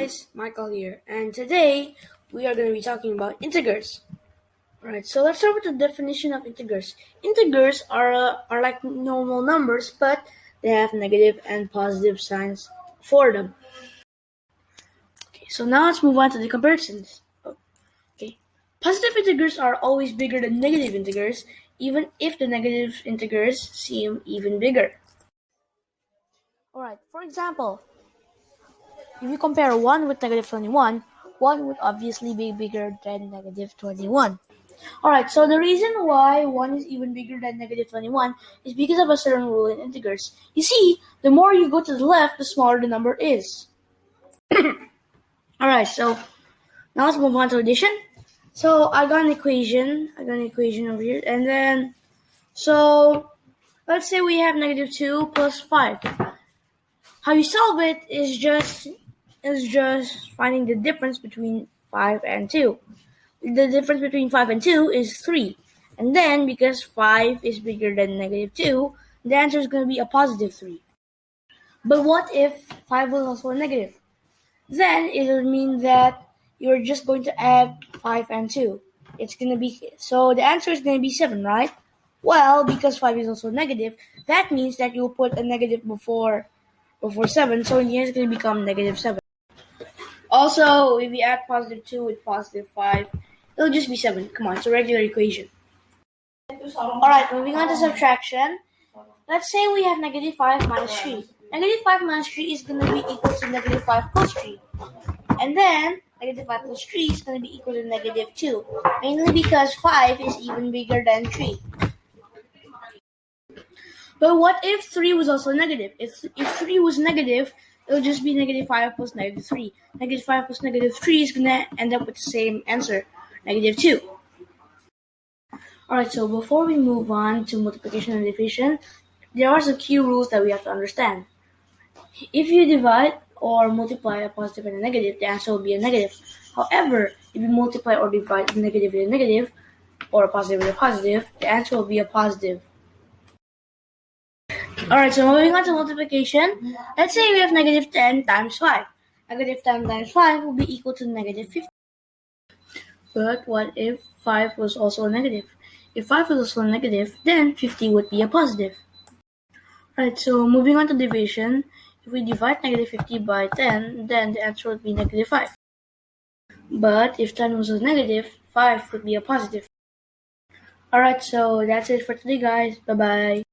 guys, Michael here, and today we are going to be talking about integers. Alright, so let's start with the definition of integers. Integers are like normal numbers, but they have negative and positive signs for them. Okay, so now let's move on to the comparisons. Okay, positive integers are always bigger than negative integers, even if the negative integers seem even bigger. Alright, for example, if you compare 1 with negative 21, 1 would obviously be bigger than negative 21. Alright, so the reason why 1 is even bigger than negative 21 is because of a certain rule in integers. You see, the more you go to the left, the smaller the number is. Alright, so now let's move on to addition. So I got an equation over here, and then, so let's say we have negative 2 plus 5. How you solve it is just finding the difference between 5 and 2. The difference between 5 and 2 is 3. And then, because 5 is bigger than negative 2, the answer is going to be a positive 3. But what if 5 was also a negative? Then it will mean that you're just going to add 5 and 2. It's going to be, so the answer is going to be 7, right? Well, because 5 is also negative, that means that you'll put a negative before 7, so in the end it's going to become negative 7. Also, if you add positive 2 with positive 5, it'll just be 7. Come on, it's a regular equation. Alright, moving on to subtraction. Let's say we have negative 5 minus 3. Negative 5 minus 3 is going to be equal to negative 5 plus 3. And then, negative 5 plus 3 is going to be equal to negative 2. Mainly because 5 is even bigger than 3. But what if 3 was also negative? If 3 was negative, it'll just be negative 5 plus negative 3. Negative 5 plus negative 3 is going to end up with the same answer, negative 2. Alright, so before we move on to multiplication and division, there are some key rules that we have to understand. If you divide or multiply a positive and a negative, the answer will be a negative. However, if you multiply or divide a negative with a negative, or a positive with a positive, the answer will be a positive. Alright, so moving on to multiplication, let's say we have negative 10 times 5. Negative 10 times 5 will be equal to negative 50. But what if 5 was also a negative? If 5 was also a negative, then 50 would be a positive. Alright, so moving on to division, if we divide negative 50 by 10, then the answer would be negative 5. But if 10 was a negative, 5 would be a positive. Alright, so that's it for today, guys. Bye-bye.